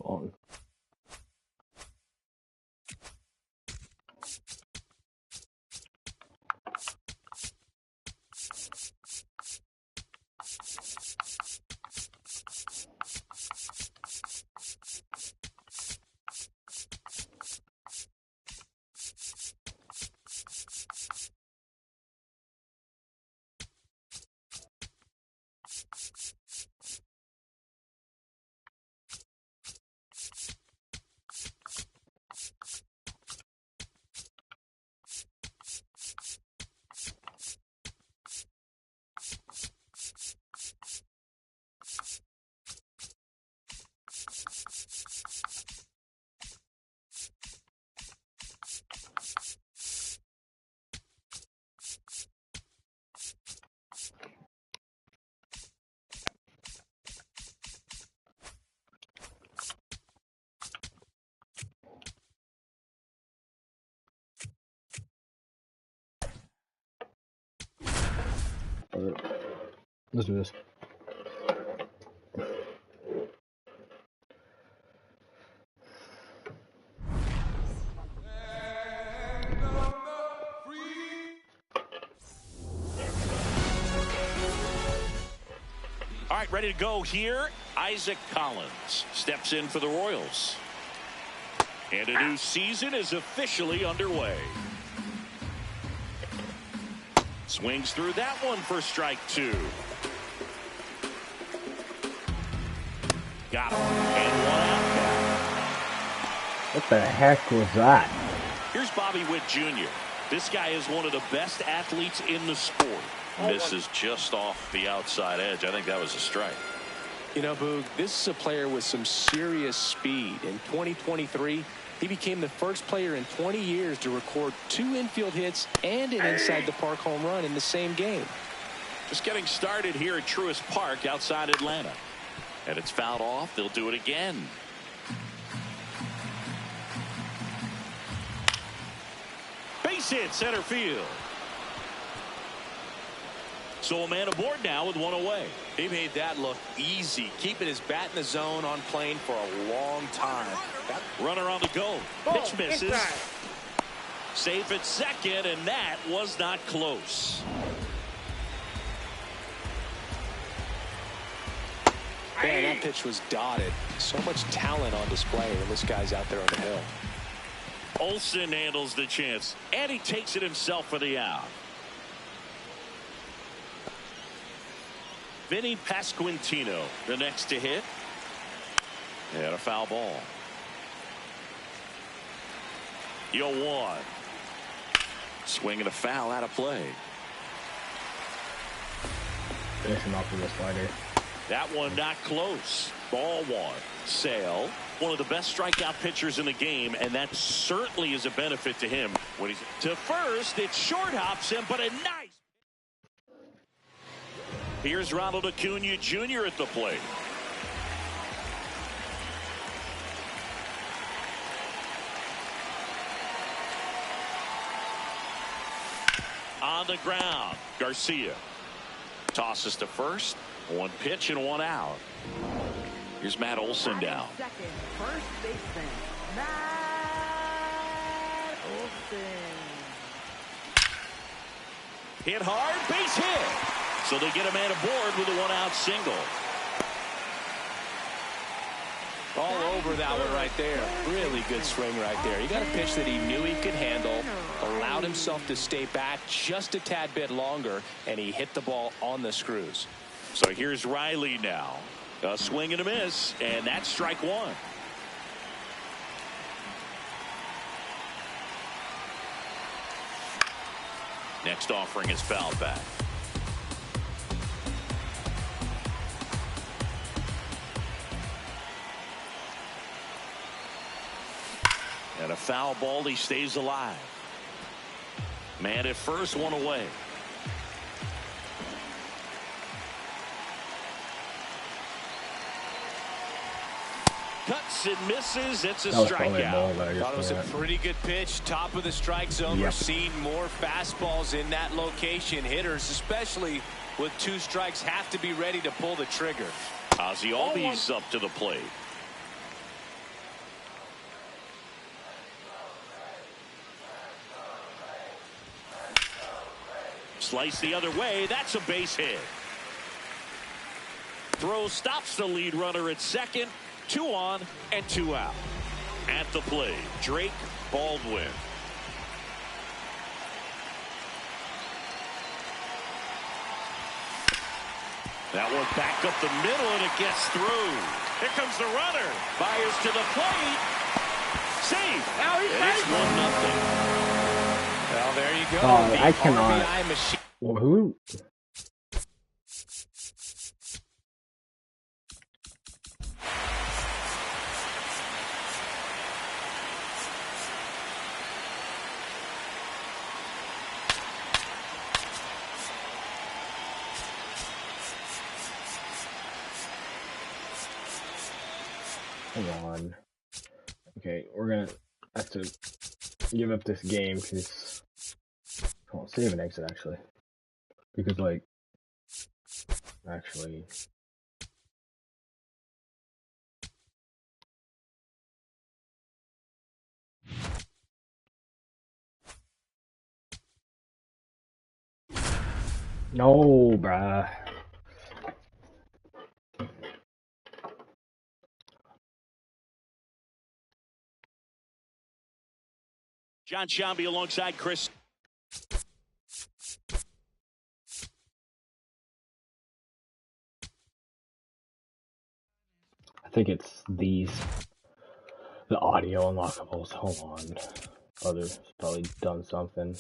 on. Let's do this. All right, ready to go here. Isaac Collins steps in for the Royals. And a new season is officially underway. Swings through that one for strike 2. Got him. And 1 out now. What the heck was that? Here's Bobby Witt Jr. This guy is one of the best athletes in the sport. Misses just off the outside edge. I think that was a strike. You know, Boog, this is a player with some serious speed. In 2023, he became the first player in 20 years to record 2 infield hits and an inside-the-park home run in the same game. Just getting started here at Truist Park outside Atlanta. And it's fouled off. They'll do it again. Base hit center field. So a man aboard now with 1 away. He made that look easy, keeping his bat in the zone on plane for a long time. Runner on the go. Pitch misses. Safe at second, and that was not close. Man, that pitch was dotted. So much talent on display when this guy's out there on the hill. Olsen handles the chance, and he takes it himself for the out. Vinny Pasquantino, the next to hit. And a foul ball. 0-1. Swinging a foul out of play. Finishing off with a slider. That one not close. Ball 1. Sale, one of the best strikeout pitchers in the game, and that certainly is a benefit to him. When he's to first, it short hops him, but a nice. Here's Ronald Acuna Jr. at the plate. On the ground, Garcia tosses to first. 1 pitch and 1 out. Here's Matt Olson down. Second, first baseman, Matt Olson. Hit hard, base hit. So they get a man aboard with a 1-out single. All over that one right there. Really good swing right there. He got a pitch that he knew he could handle, allowed himself to stay back just a tad bit longer, and he hit the ball on the screws. So here's Riley now. A swing and a miss, and that's strike 1. Next offering is fouled back. And a foul ball, he stays alive. Man at first, 1 away. Cuts and misses. It's a strikeout. Thought it was a pretty good pitch. Top of the strike zone. We're seeing more fastballs in that location. Hitters, especially with 2 strikes, have to be ready to pull the trigger. Ozzie Albies up to the plate. Slice the other way. That's a base hit. Throw stops the lead runner at second. 2 on and 2 out. At the plate, Drake Baldwin. That one back up the middle, and it gets through. Here comes the runner. Fires to the plate. Save. Now he's It's 1-0. Well, there you go. Oh, I The cannot. RBI machine. Well, who? Hold on. Okay, we're gonna have to give up this game because I'll save and exit actually. Because like actually no, bruh. John Shambi alongside Chris. I think it's the audio unlockables. Hold on. Others probably done something.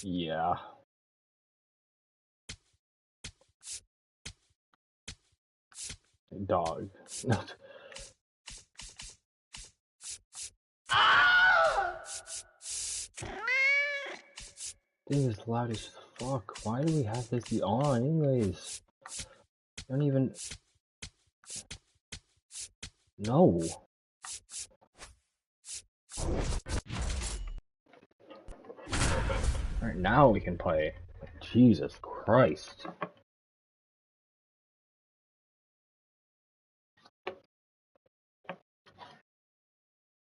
Yeah. Dog. This is loud as fuck. Why do we have this on anyways? I don't even... No. Alright, now we can play. Jesus Christ.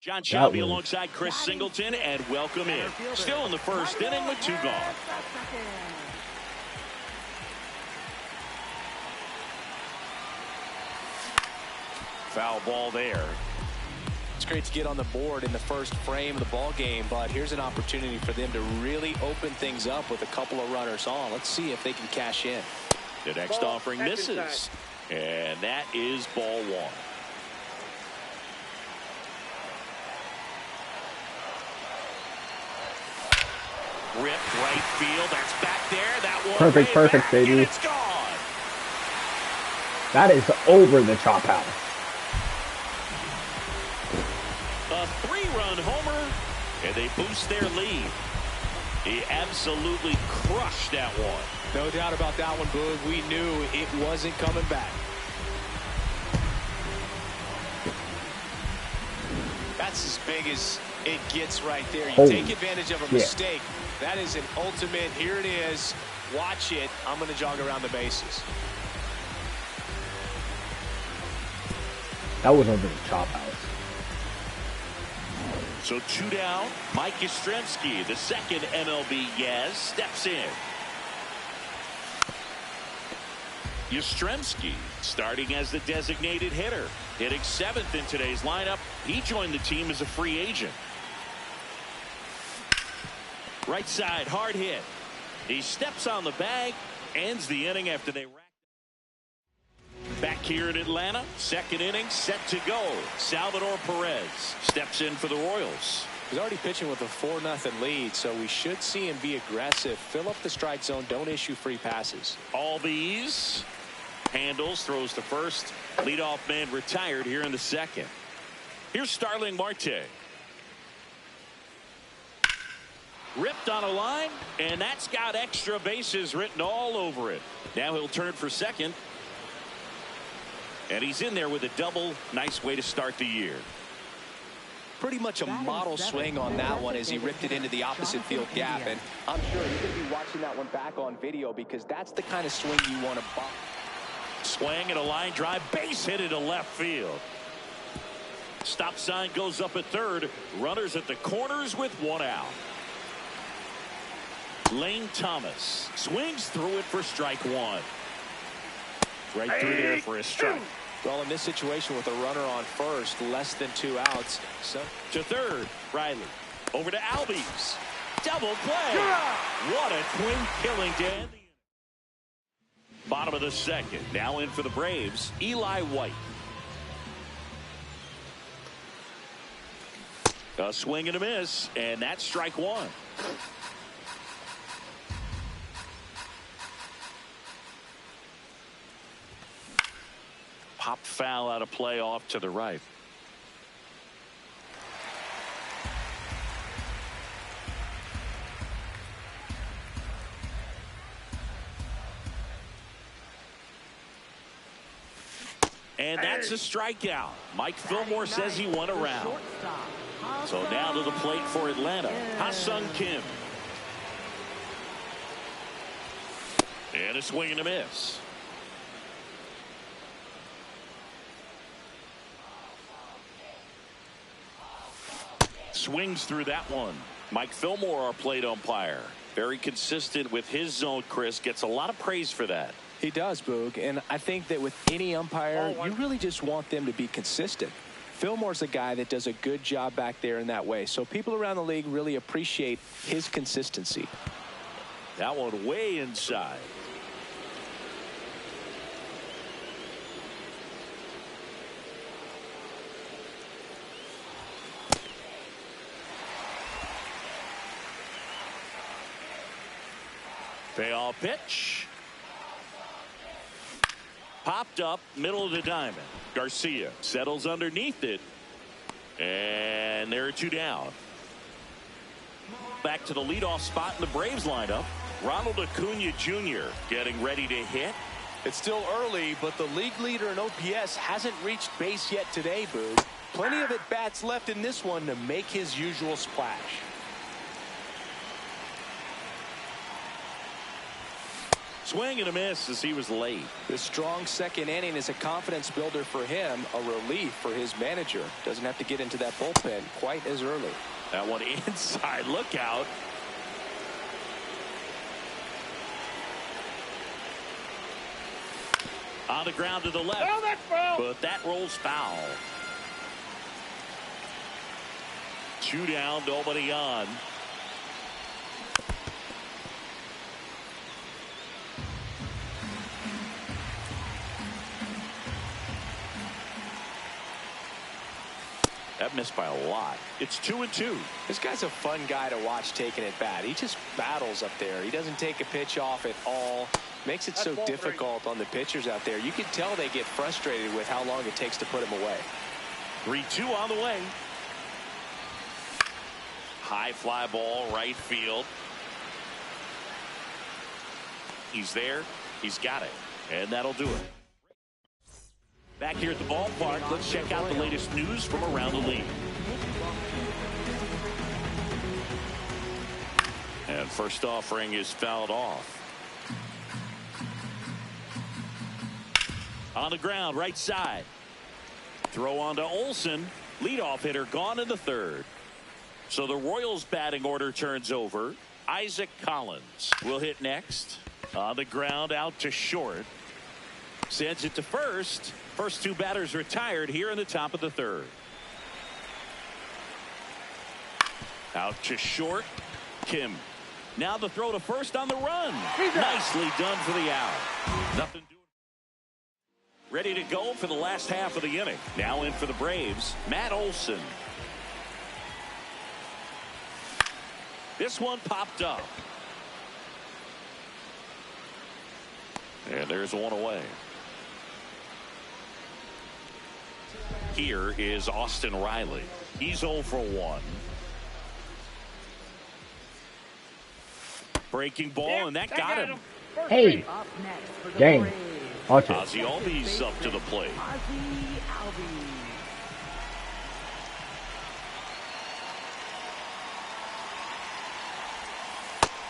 John Shelby alongside Chris Singleton, and welcome in. Still in the first inning with 2 gone. Foul ball there. It's great to get on the board in the first frame of the ball game, but here's an opportunity for them to really open things up with a couple of runners on. Let's see if they can cash in. The next offering misses, and that is ball 1. Ripped right field. That's back there. That one. Perfect, perfect, back, baby. and it's gone. That is over the chop house. A 3-run homer, and they boost their lead. He absolutely crushed that one. No doubt about that one, Boog. We knew it wasn't coming back. That's as big as it gets right there. You take advantage of a mistake. That is an ultimate. Here it is. Watch it. I'm going to jog around the bases. That was over the chop house. So 2 down. Mike Yastrzemski, the second MLB Yaz, steps in. Yastrzemski starting as the designated hitter, hitting 7th in today's lineup. He joined the team as a free agent. Right side, hard hit. He steps on the bag, ends the inning after they racked. Back here in Atlanta, second inning set to go. Salvador Perez steps in for the Royals. He's already pitching with a 4-0 lead, so we should see him be aggressive. Fill up the strike zone. Don't issue free passes. All these handles, throws to first. Leadoff man retired here in the second. Here's Starling Marte. Ripped on a line, and that's got extra bases written all over it. Now he'll turn for second. And he's in there with a double. Nice way to start the year. Pretty much a model swing on that one as he ripped it into the opposite field gap. And I'm sure you're going to be watching that one back on video because that's the kind of swing you want to box. Swing and a line drive. Base hit into left field. Stop sign goes up at third. Runners at the corners with 1 out. Lane Thomas swings through it for strike one. Right through there for a strike. Well, in this situation with a runner on first, less than 2 outs. So to third, Riley. Over to Albies. Double play. What a twin killing to end the inning. Bottom of the second. Now in for the Braves, Eli White. A swing and a miss, and that's strike one. Popped foul out of play off to the right. And that's a strikeout. Mike Fillmore says he won a round. So now to the plate for Atlanta, Ha-Sung Kim. And a swing and a miss. Swings through that one. Mike Fillmore, our plate umpire. Very consistent with his zone, Chris. Gets a lot of praise for that. He does, Boog, and I think that with any umpire, you really just want them to be consistent. Fillmore's a guy that does a good job back there in that way, so people around the league really appreciate his consistency. That one way inside. Payoff pitch. Popped up, middle of the diamond. Garcia settles underneath it. And there are two down. Back to the leadoff spot in the Braves lineup. Ronald Acuna Jr. getting ready to hit. It's still early, but the league leader in OPS hasn't reached base yet today, Boog. Plenty of at-bats left in this one to make his usual splash. Swing and a miss as he was late. The strong second inning is a confidence builder for him, a relief for his manager. Doesn't have to get into that bullpen quite as early. That one inside. Look out. On the ground to the left. Oh, that's foul. But that rolls foul. Two down, nobody on. That missed by a lot. It's 2-2. This guy's a fun guy to watch taking it bat. He just battles up there. He doesn't take a pitch off at all. Makes it so difficult on the pitchers out there. You can tell they get frustrated with how long it takes to put him away. 3-2 on the way. High fly ball, right field. He's there. He's got it. And that'll do it. Back here at the ballpark, let's check out the latest news from around the league. And first offering is fouled off. On the ground, right side. Throw on to Olsen. Leadoff hitter gone in the third. So the Royals batting order turns over. Isaac Collins will hit next. On the ground, out to short. Sends it to first. First two batters retired here in the top of the third. Out to short. Kim. Now the throw to first on the run. Nicely done for the out. Nothing doing. Ready to go for the last half of the inning. Now in for the Braves, Matt Olson. This one popped up. And there's one away. Here is Austin Riley. He's 0 for 1. Breaking ball, and that got him. Hey, dang. Okay. Ozzie Albies up to the plate.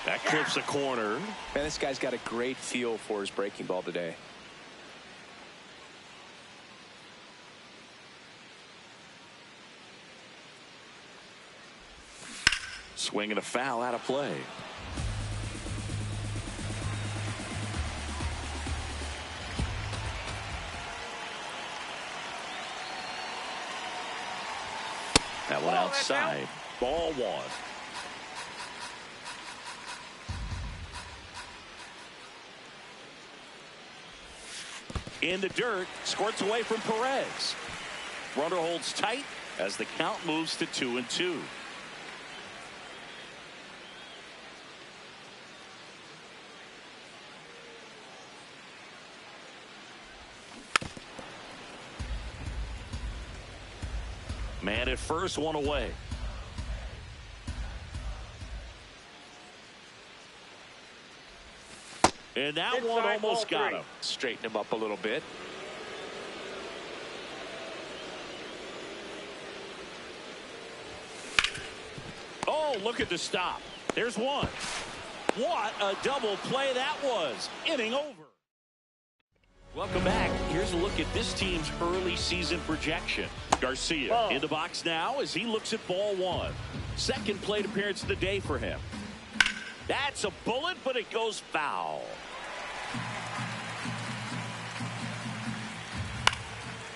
That clips a corner. Man, this guy's got a great feel for his breaking ball today. Swing and a foul out of play. That one outside. Ball one. In the dirt, squirts away from Perez. Runner holds tight as the count moves to 2-2. Man at first, one away. And that one almost got him. Straighten him up a little bit. Oh, look at the stop. There's one. What a double play that was. Inning over. Welcome back. Here's a look at this team's early season projection. Garcia in the box now as he looks at ball one. Second plate appearance of the day for him. That's a bullet, but it goes foul.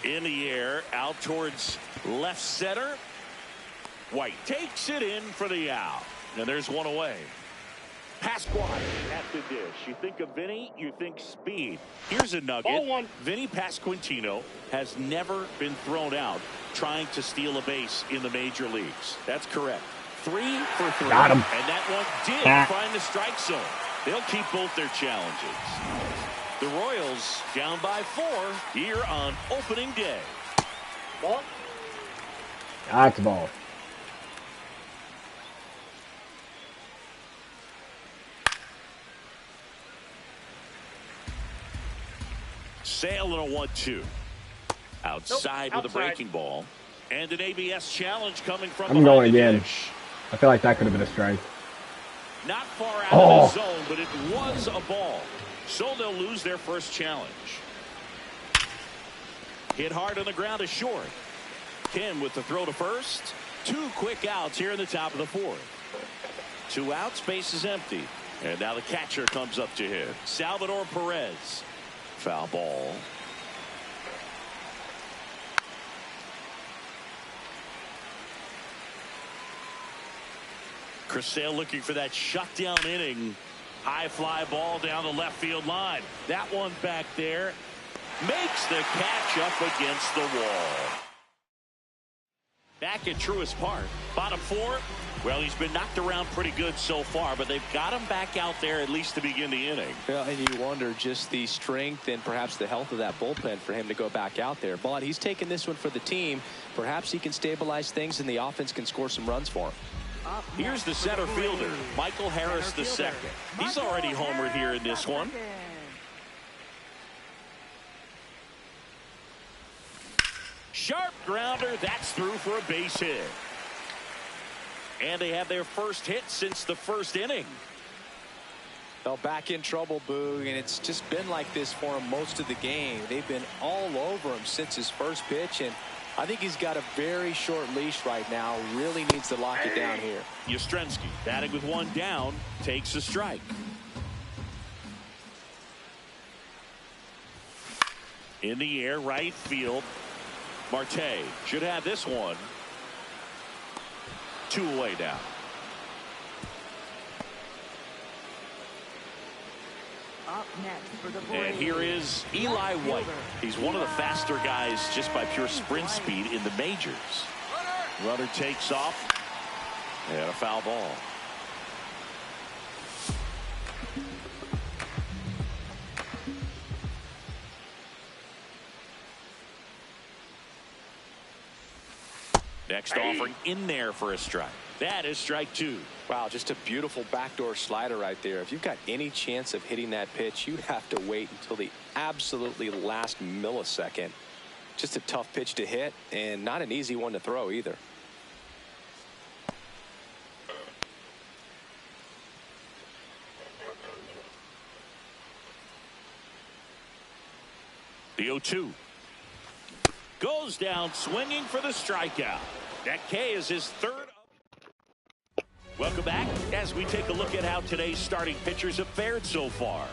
In the air, out towards left center. White takes it in for the out. And there's one away. Pasquale at the dish. You think of Vinny, you think speed. Here's a nugget. Vinny Pasquantino has never been thrown out trying to steal a base in the major leagues. That's correct. 3 for 3. Got him. And that one did find the strike zone. They'll keep both their challenges. The Royals down by 4 here on opening day. That's a ball. Sale and a 1-2. Outside with a breaking ball. And an ABS challenge coming from I'm going the again. dish. I feel like that could have been a strike. Not far out of the zone, but it was a ball. So they'll lose their first challenge. Hit hard on the ground is short. Kim with the throw to first. 2 quick outs here in the top of the 4th. 2 outs, base is empty. And now the catcher comes up to hit. Salvador Perez. Foul ball. Chris Sale looking for that shutdown inning. High fly ball down the left field line. That one back there makes the catch up against the wall. Back at Truist Park. Bottom 4. Well, he's been knocked around pretty good so far, but they've got him back out there at least to begin the inning. Well, and you wonder just the strength and perhaps the health of that bullpen for him to go back out there. But he's taking this one for the team. Perhaps he can stabilize things and the offense can score some runs for him. Here's the center fielder, Michael Harris II. He's already homered here in this one. Sharp grounder. That's through for a base hit. And they have their first hit since the first inning. Well, back in trouble, Boog, and it's just been like this for him most of the game. They've been all over him since his first pitch, and I think he's got a very short leash right now. Really needs to lock it down here. Yastrzemski batting with 1 down, takes a strike. In the air, right field. Marte should have this one. 2 away now. Up next for the And here is Eli White. He's one of the faster guys just by pure sprint speed in the majors. Runner takes off. And a foul ball. Next offering in there for a strike. That is strike 2. Wow, just a beautiful backdoor slider right there. If you've got any chance of hitting that pitch, you have to wait until the absolutely last millisecond. Just a tough pitch to hit and not an easy one to throw either. The 0-2. Goes down swinging for the strikeout. That K is his 3rd. Welcome back as we take a look at how today's starting pitchers have fared so far.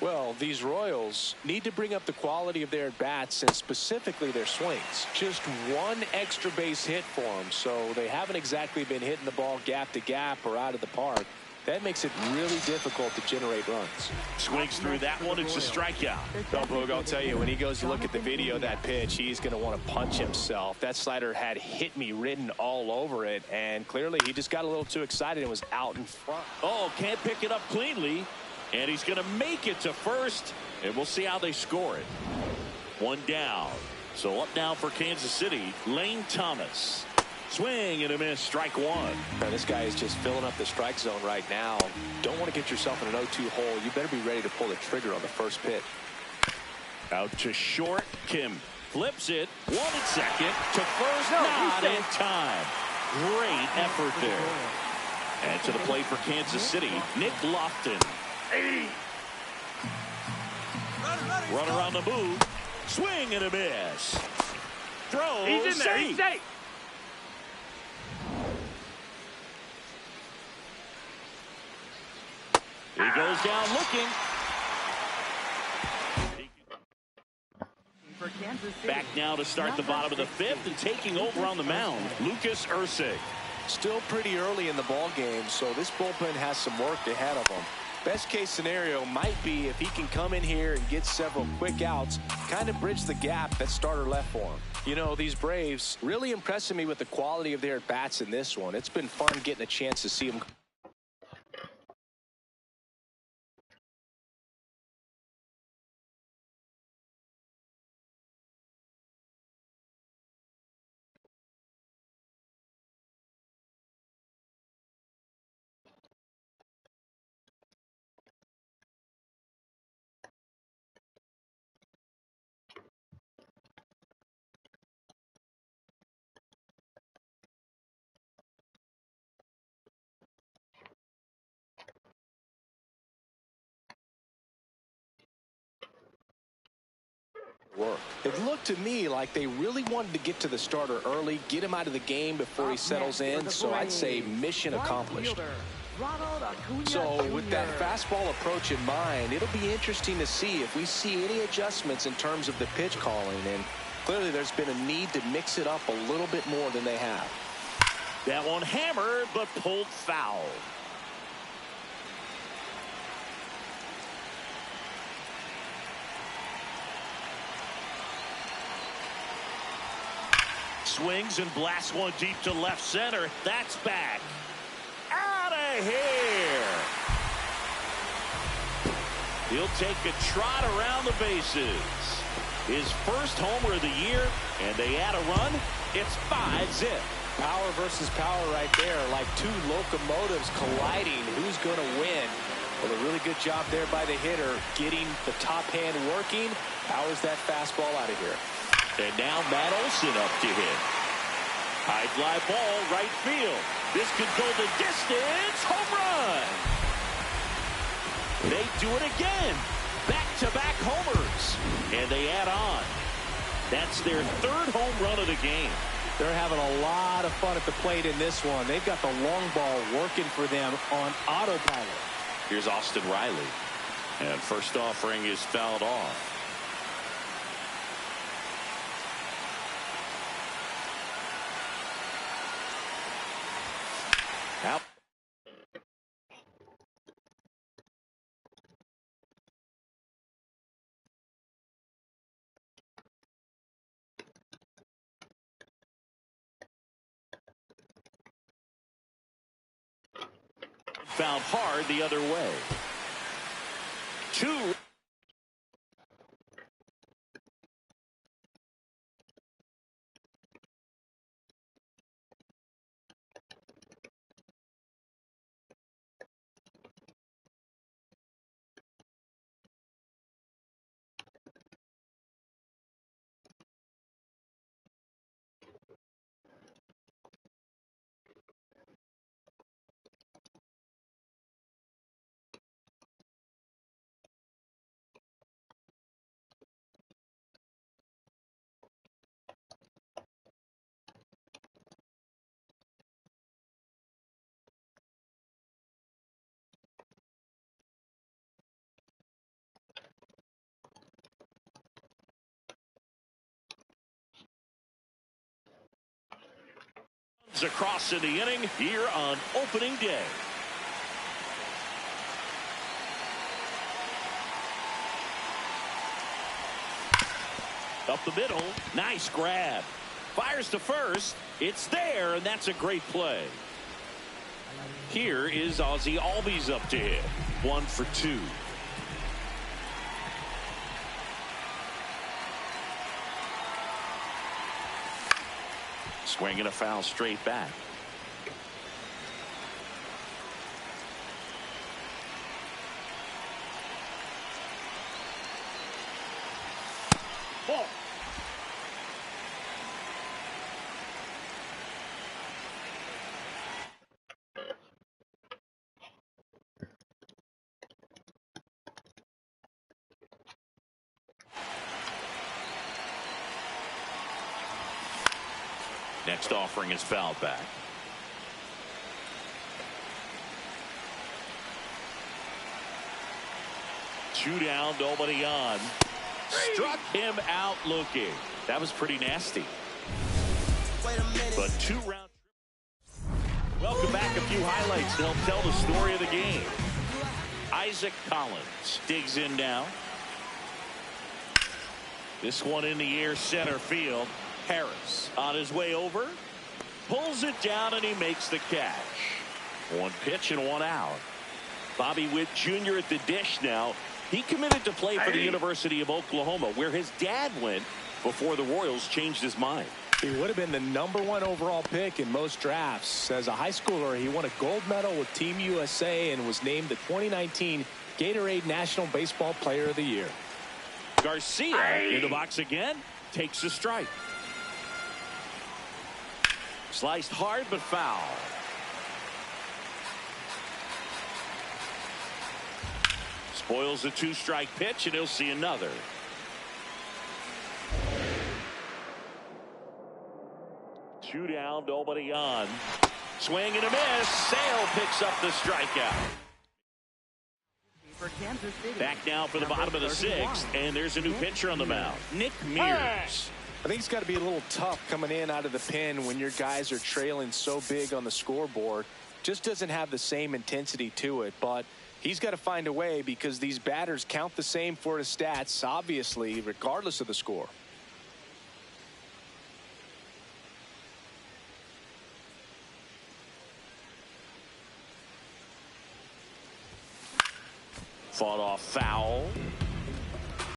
Well, these Royals need to bring up the quality of their at-bats and specifically their swings. Just one extra base hit for them, so they haven't exactly been hitting the ball gap to gap or out of the park. That makes it really difficult to generate runs. Swings through that one. It's a strikeout. Well, Boog, I'll tell you, when he goes to look at the video of that pitch, he's going to want to punch himself. That slider had hit me written all over it, and clearly he just got a little too excited and was out in front. Oh, can't pick it up cleanly. And he's going to make it to first, and we'll see how they score it. One down. So up now for Kansas City, Lane Thomas. Swing and a miss, strike one. Now, this guy is just filling up the strike zone right now. Don't want to get yourself in an 0-2 hole. You better be ready to pull the trigger on the first pitch. Out to short. Kim flips it. One at second. To first. Not in time. Great effort there. And to the plate for Kansas City, Nick Lofton. Run around the move. Swing and a miss. Throw. He's in there. He's safe. He goes down looking. For Kansas City. Back now to start the bottom of the fifth, and taking over on the mound, Lucas Ursig. Still pretty early in the ball game, so this bullpen has some work ahead of him. Best case scenario might be if he can come in here and get several quick outs, kind of bridge the gap that starter left for him. You know, these Braves really impressing me with the quality of their at-bats in this one. It's been fun getting a chance to see them. Work. It looked to me like they really wanted to get to the starter early, get him out of the game before he settles in, so I'd say mission accomplished. So with that fastball approach in mind, it'll be interesting to see if we see any adjustments in terms of the pitch calling, and clearly there's been a need to mix it up a little bit more than they have. That one hammered but pulled foul. Swings and blasts one deep to left center. That's back. Out of here. He'll take a trot around the bases. His first homer of the year, and they add a run. It's 5-0. Power versus power right there, like two locomotives colliding. Who's going to win? Well, a really good job there by the hitter, getting the top hand working. Powers that fastball out of here. And now Matt Olson up to hit. High fly ball, right field. This could go the distance. Home run. They do it again. Back-to-back homers. And they add on. That's their third home run of the game. They're having a lot of fun at the plate in this one. They've got the long ball working for them on autopilot. Here's Austin Riley. And first offering is fouled off. Out. Found hard the other way. Two. Across in the inning here on opening day. Up the middle, nice grab. Fires to first. It's there, and that's a great play. Here is Ozzie Albies up to hit. 1 for 2. Swinging a foul straight back. Ball. Next offering is fouled back. Two down, nobody on. Struck him out looking. That was pretty nasty. But 2 round. Welcome back. A few highlights to help tell the story of the game. Isaac Collins digs in now. This one in the air, center field. Harris on his way over, pulls it down, and he makes the catch. 1 pitch and 1 out. Bobby Witt Jr. at the dish now. He committed to play for the University of Oklahoma, where his dad went before the Royals changed his mind. He would have been the #1 overall pick in most drafts. As a high schooler, he won a gold medal with Team USA and was named the 2019 Gatorade National Baseball Player of the Year. Garcia in the box again, takes a strike. Sliced hard but foul. Spoils a 2-strike pitch, and he'll see another. Two down, nobody on. Swing and a miss. Sale picks up the strikeout. Back now for the bottom of the 6th, and there's a new pitcher on the mound, Nick Mears. I think it's got to be a little tough coming in out of the pen when your guys are trailing so big on the scoreboard. Just doesn't have the same intensity to it, but he's got to find a way because these batters count the same for his stats, obviously, regardless of the score. Fought off foul.